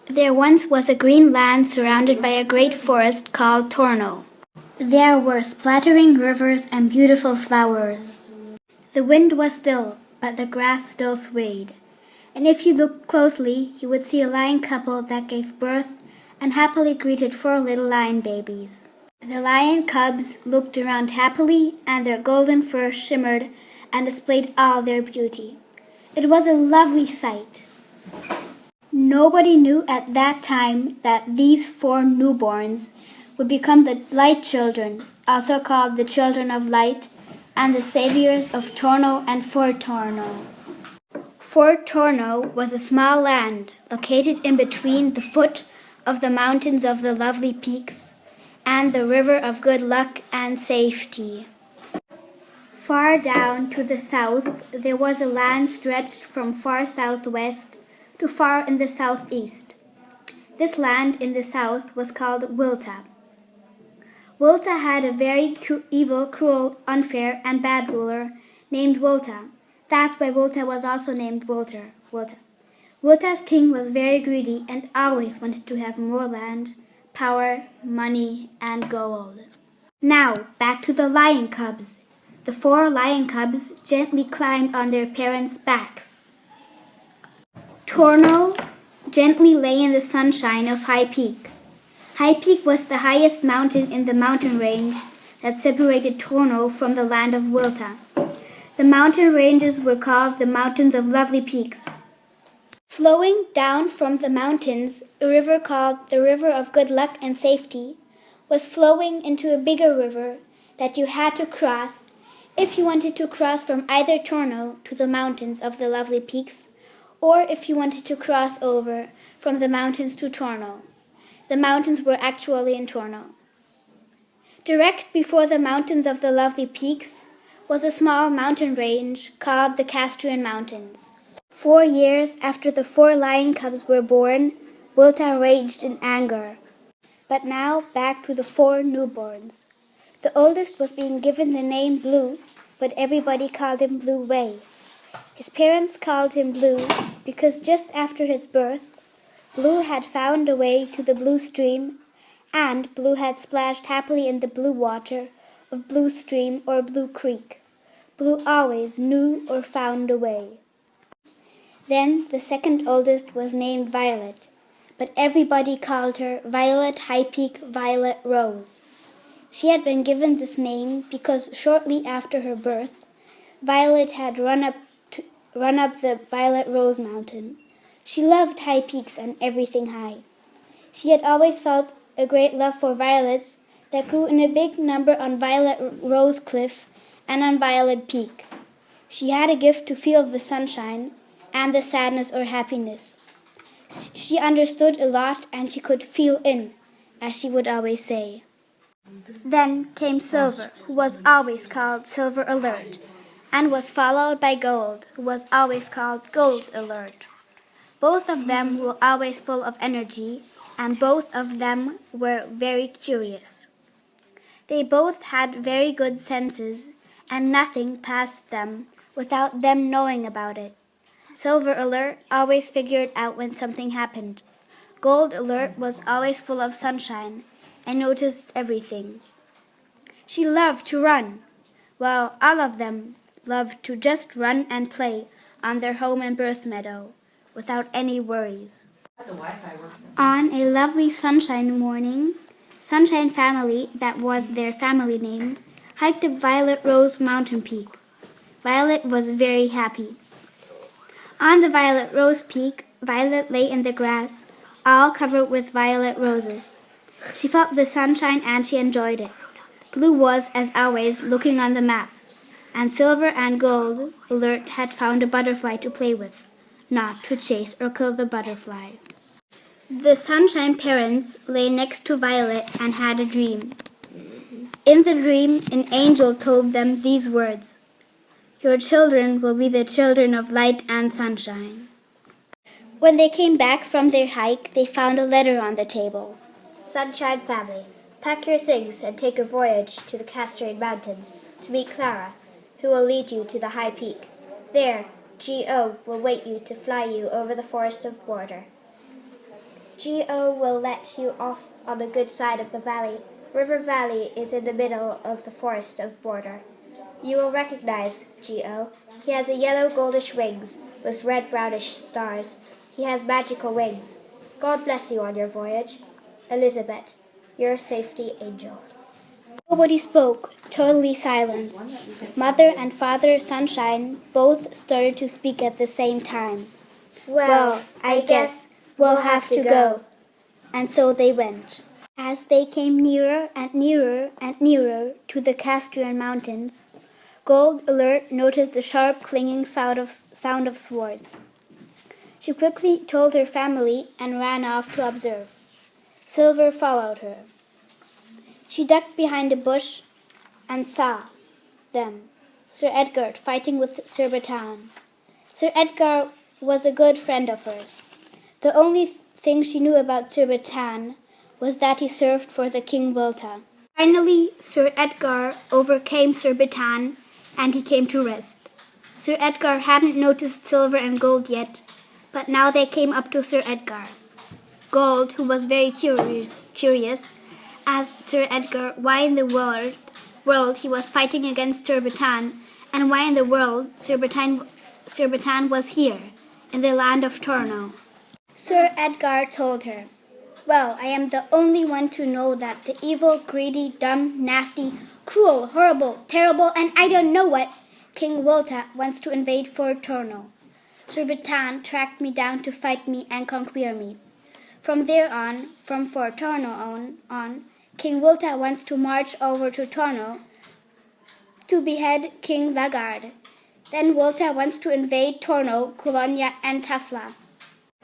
There once was a green land surrounded by a great forest called Torno. There were splattering rivers and beautiful flowers. The wind was still, but the grass still swayed. And if you looked closely, you would see a lion couple that gave birth and happily greeted 4 little lion babies. The lion cubs looked around happily, and their golden fur shimmered and displayed all their beauty. It was a lovely sight. Nobody knew at that time that these 4 newborns would become the light children, also called the children of light, and the saviors of Torno and Fort Torno. Fort Torno was a small land located in between the foot of the mountains of the lovely peaks and the river of good luck and safety. Far down to the south there was a land stretched from far southwest to far in the southeast. This land in the south was called Wilta. Wilta had a very evil, cruel, unfair, and bad ruler named Wilta. That's why Wilta was also named Wilta. Wilta's king was very greedy and always wanted to have more land, power, money, and gold. Now, back to the lion cubs. The 4 lion cubs gently climbed on their parents' backs. Torno gently lay in the sunshine of High Peak. High Peak was the highest mountain in the mountain range that separated Torno from the land of Wilta. The mountain ranges were called the Mountains of Lovely Peaks. Flowing down from the mountains, a river called the River of Good Luck and Safety was flowing into a bigger river that you had to cross if you wanted to cross from either Torno to the Mountains of the Lovely Peaks, or if you wanted to cross over from the mountains to Torno. The mountains were actually in Torno. Direct before the Mountains of the Lovely Peaks was a small mountain range called the Castrian Mountains. 4 years after the 4 lion cubs were born, Wilta raged in anger. But now back to the 4 newborns. The oldest was being given the name Blue, but everybody called him Blue Way. His parents called him Blue because just after his birth, Blue had found a way to the Blue Stream, and Blue had splashed happily in the blue water of Blue Stream or Blue Creek. Blue always knew or found a way. Then the second oldest was named Violet, but everybody called her Violet High Peak Violet Rose. She had been given this name because shortly after her birth, Violet had run up the Violet Rose Mountain. She loved high peaks and everything high. She had always felt a great love for violets that grew in a big number on Violet Rose Cliff and on Violet Peak. She had a gift to feel the sunshine and the sadness or happiness. She understood a lot and she could feel in, as she would always say. Then came Silver, who was always called Silver Alert, and was followed by Gold, who was always called Gold Alert. Both of them were always full of energy, and both of them were very curious. They both had very good senses, and nothing passed them without them knowing about it. Silver Alert always figured out when something happened. Gold Alert was always full of sunshine and noticed everything. She loved to run. Well, all of them loved to just run and play on their home and birth meadow without any worries. On a lovely sunshine morning, Sunshine Family, that was their family name, hiked up Violet Rose Mountain Peak. Violet was very happy. On the Violet Rose Peak, Violet lay in the grass, all covered with violet roses. She felt the sunshine and she enjoyed it. Blue was, as always, looking on the map, and Silver and Gold Alert had found a butterfly to play with, not to chase or kill the butterfly. The Sunshine parents lay next to Violet and had a dream. In the dream, an angel told them these words: "Your children will be the children of light and sunshine." When they came back from their hike, they found a letter on the table. Sunshine Family, pack your things and take a voyage to the Castrian Mountains to meet Clara, who will lead you to the high peak. There, G.O. will wait you to fly you over the forest of border. Geo will let you off on the good side of the valley. River Valley is in the middle of the forest of border. You will recognize Geo. He has a yellow goldish wings with red brownish stars. He has magical wings. God bless you on your voyage. Elizabeth, your safety angel. Nobody spoke, totally silent. Mother and Father Sunshine both started to speak at the same time. Well, I guess we'll have to go. And so they went. As they came nearer and nearer and nearer to the Castrian Mountains, Gold Alert noticed the sharp clanging sound of swords. She quickly told her family and ran off to observe. Silver followed her. She ducked behind a bush and saw them, Sir Edgar fighting with Sir Bertrand. Sir Edgar was a good friend of hers. The only thing she knew about Sir Bertrand was that he served for the King Wilta. Finally, Sir Edgar overcame Sir Bertrand, and he came to rest. Sir Edgar hadn't noticed Silver and Gold yet, but now they came up to Sir Edgar. Gold, who was very curious, asked Sir Edgar why in the world he was fighting against Sir Bertrand, and why in the world Sir Bertrand was here, in the land of Torno. Sir Edgar told her, "Well, I am the only one to know that the evil, greedy, dumb, nasty, cruel, horrible, terrible, and I don't know what, King Wilta wants to invade Fort Torno. Sir Bertrand tracked me down to fight me and conquer me. From there on, from Fort Torno on, King Wilta wants to march over to Torno to behead King Lagarde. Then Wilta wants to invade Torno, Colonia, and Tasla."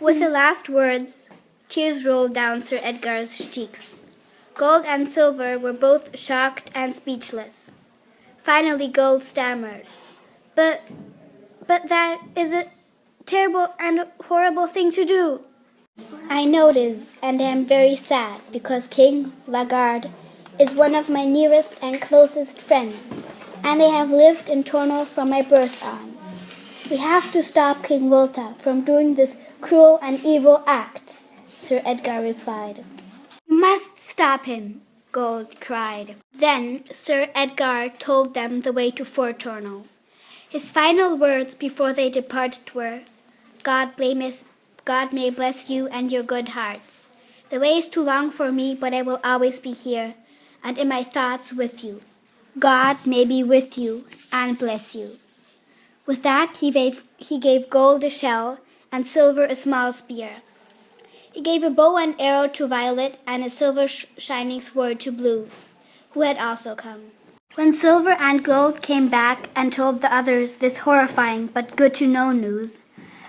With the last words, tears rolled down Sir Edgar's cheeks. Gold and Silver were both shocked and speechless. Finally, Gold stammered, But that is a terrible and horrible thing to do." "I know it is, and I am very sad, because King Lagarde is one of my nearest and closest friends, and I have lived in Torno from my birth on. We have to stop King Wilta from doing this cruel and evil act," Sir Edgar replied. "You must stop him," Gold cried. Then Sir Edgar told them the way to Fort Torno. His final words before they departed were, God may bless you and your good hearts. The way is too long for me, but I will always be here, and in my thoughts with you. God may be with you and bless you." With that, he gave Gold a shell and Silver a small spear. He gave a bow and arrow to Violet and a silver shining sword to Blue, who had also come. When Silver and Gold came back and told the others this horrifying but good-to-know news,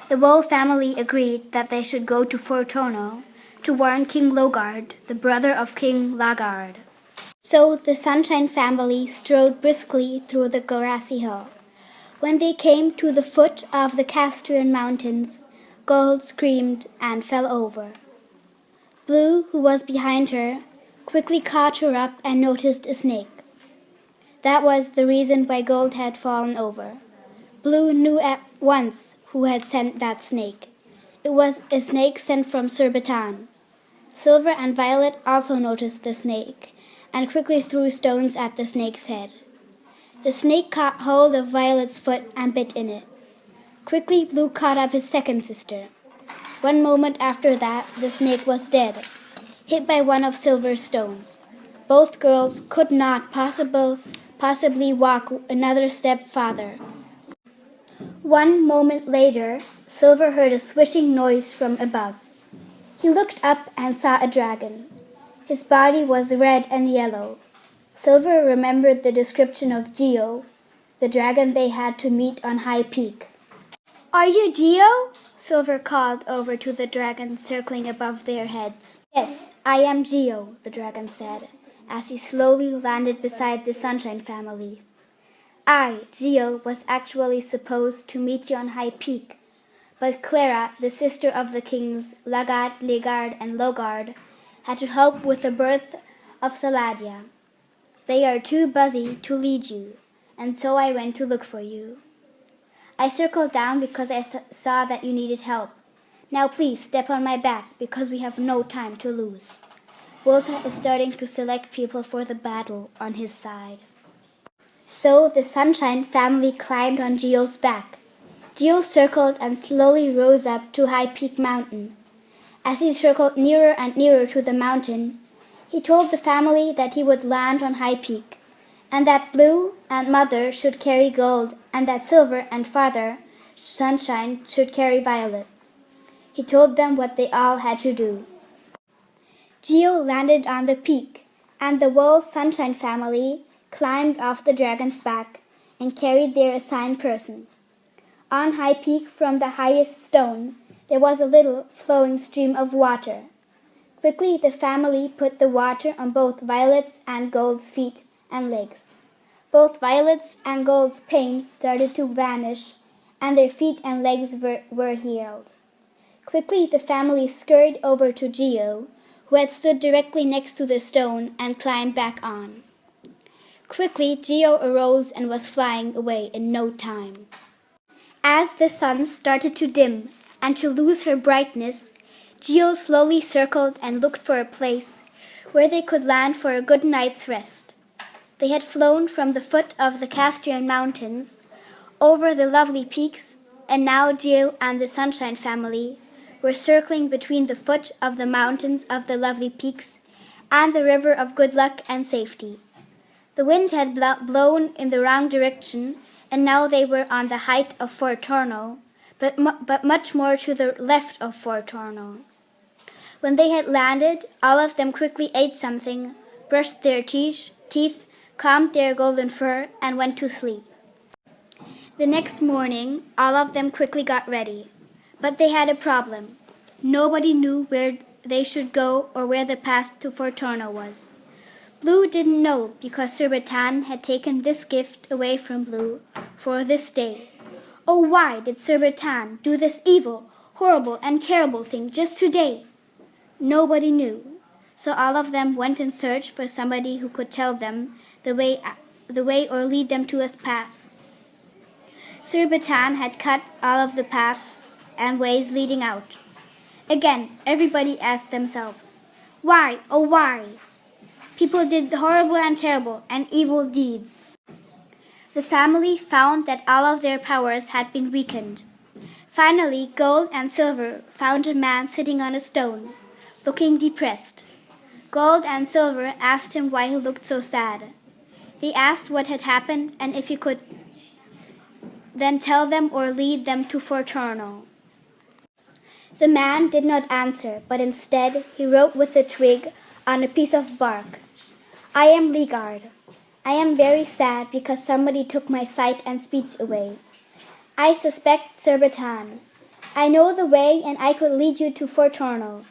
the whole family agreed that they should go to Fort Torno to warn King Logard, the brother of King Lagarde. So the Sunshine family strode briskly through the grassy hill. When they came to the foot of the Castrian Mountains, Gold screamed and fell over. Blue, who was behind her, quickly caught her up and noticed a snake. That was the reason why Gold had fallen over. Blue knew at once who had sent that snake. It was a snake sent from Sir Bertrand. Silver and Violet also noticed the snake, and quickly threw stones at the snake's head. The snake caught hold of Violet's foot and bit in it. Quickly, Blue caught up his second sister. 1 moment after that, the snake was dead, hit by one of Silver's stones. Both girls could not possibly walk another step farther. 1 moment later, Silver heard a swishing noise from above. He looked up and saw a dragon. His body was red and yellow. Silver remembered the description of Geo, the dragon they had to meet on High Peak. "Are you Geo?" Silver called over to the dragon circling above their heads. "Yes, I am Geo," the dragon said, as he slowly landed beside the Sunshine family. "I, Geo, was actually supposed to meet you on High Peak, but Clara, the sister of the kings Lagarde, Lagarde, and Logard, had to help with the birth of Saladia. They are too busy to lead you, and so I went to look for you. I circled down because I saw that you needed help. Now please step on my back because we have no time to lose. Volta is starting to select people for the battle on his side. So the Sunshine family climbed on Geo's back. Geo circled and slowly rose up to High Peak Mountain. As he circled nearer and nearer to the mountain, he told the family that he would land on High Peak, and that Blue and Mother should carry Gold, and that Silver and Father, Sunshine, should carry Violet. He told them what they all had to do. Geo landed on the peak, and the whole Sunshine family climbed off the dragon's back and carried their assigned person. On High Peak, from the highest stone, there was a little flowing stream of water. Quickly the family put the water on both Violet's and Gold's feet and legs. Both Violet's and Gold's pains started to vanish, and their feet and legs were healed. Quickly the family scurried over to Geo, who had stood directly next to the stone, and climbed back on. Quickly Geo arose and was flying away in no time. As the sun started to dim and to lose her brightness, Geo slowly circled and looked for a place where they could land for a good night's rest. They had flown from the foot of the Castrian Mountains over the lovely peaks, and now Geo and the Sunshine family were circling between the foot of the mountains of the lovely peaks and the river of good luck and safety. The wind had blown in the wrong direction, and now they were on the height of Fort Torno, but much more to the left of Fort Torno. When they had landed, all of them quickly ate something, brushed their teeth, combed their golden fur, and went to sleep. The next morning, all of them quickly got ready. But they had a problem. Nobody knew where they should go or where the path to Fort Torno was. Blue didn't know because Sir Batan had taken this gift away from Blue for this day. Oh, why did Sir Batan do this evil, horrible, and terrible thing just today? Nobody knew, so all of them went in search for somebody who could tell them the way or lead them to a path. Sir Batan had cut all of the paths and ways leading out. Again, everybody asked themselves, why, oh why? People did horrible and terrible and evil deeds. The family found that all of their powers had been weakened. Finally, Gold and Silver found a man sitting on a stone, looking depressed. Gold and Silver asked him why he looked so sad. They asked what had happened and if he could then tell them or lead them to Fort Torno. The man did not answer, but instead he wrote with a twig on a piece of bark, I am Ligard. I am very sad because somebody took my sight and speech away. I suspect Sir Batan. I know the way and I could lead you to Fort Torno.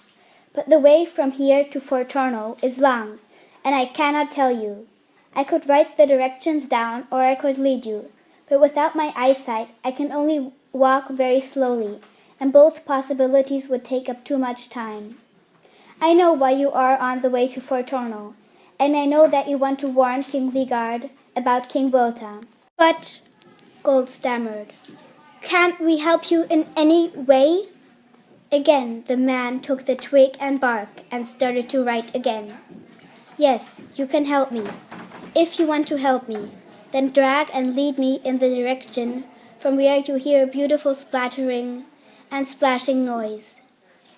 But the way from here to Fort Torno is long, and I cannot tell you. I could write the directions down or I could lead you, but without my eyesight I can only walk very slowly, and both possibilities would take up too much time. I know why you are on the way to Fort Torno, and I know that you want to warn King Ligard about King Volta. But, Gold stammered, can't we help you in any way? Again the man took the twig and bark and started to write again. Yes, you can help me. If you want to help me, then drag and lead me in the direction from where you hear a beautiful splattering and splashing noise.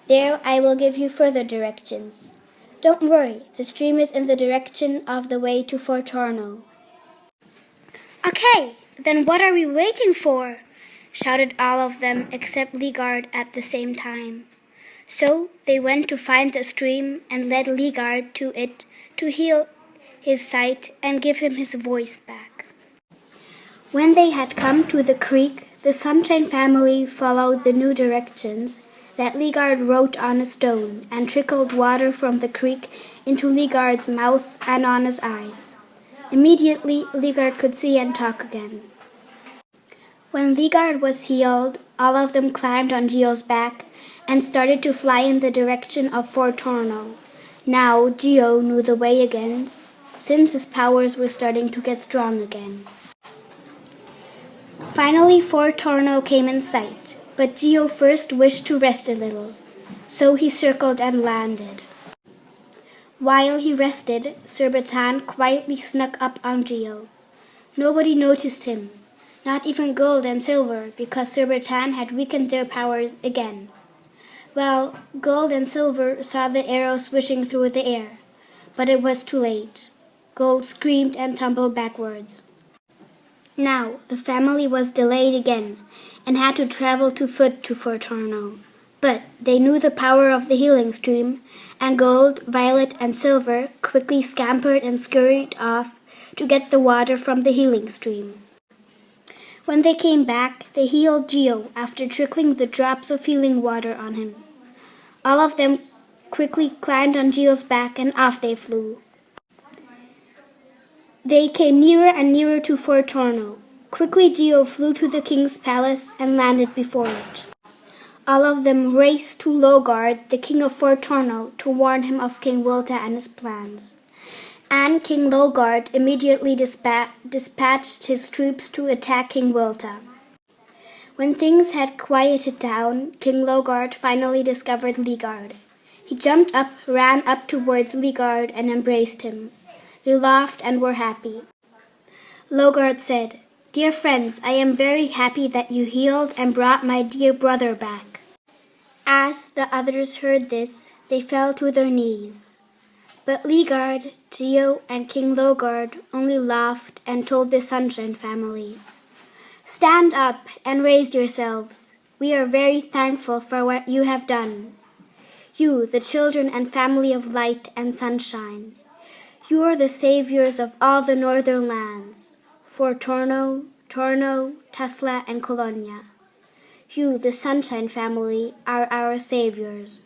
There I will give you further directions. Don't worry, the stream is in the direction of the way to Fort Torno. Okay, then what are we waiting for? Shouted all of them except Ligard at the same time. So they went to find the stream and led Ligard to it to heal his sight and give him his voice back. When they had come to the creek, the Sunshine family followed the new directions that Ligard wrote on a stone and trickled water from the creek into Ligard's mouth and on his eyes. Immediately, Ligard could see and talk again. When Ligard was healed, all of them climbed on Geo's back and started to fly in the direction of Fort Torno. Now Geo knew the way again, since his powers were starting to get strong again. Finally, Fort Torno came in sight. But Geo first wished to rest a little, so he circled and landed. While he rested, Surbiton quietly snuck up on Geo. Nobody noticed him, not even Gold and Silver, because Surbiton had weakened their powers again. Well, Gold and Silver saw the arrow swishing through the air, but it was too late. Gold screamed and tumbled backwards. Now the family was delayed again, and had to travel to foot to Fort Torno. But they knew the power of the healing stream, and Gold, Violet, and Silver quickly scampered and scurried off to get the water from the healing stream. When they came back, they healed Geo after trickling the drops of healing water on him. All of them quickly climbed on Geo's back and off they flew. They came nearer and nearer to Fort Torno. Quickly Geo flew to the king's palace and landed before it. All of them raced to Logard, the king of Fort Torno, to warn him of King Wilta and his plans. And King Logard immediately dispatched his troops to attack King Wilta. When things had quieted down, King Logard finally discovered Ligard. He jumped up, ran up towards Ligard, and embraced him. They laughed and were happy. Logard said, "Dear friends, I am very happy that you healed and brought my dear brother back." As the others heard this, they fell to their knees. But Ligard, Geo, and King Logard only laughed and told the Sunshine family, "Stand up and raise yourselves. We are very thankful for what you have done. You, the children and family of light and sunshine. You are the saviors of all the northern lands, for Torno, Tesla, and Colonia. You, the Sunshine family, are our saviors."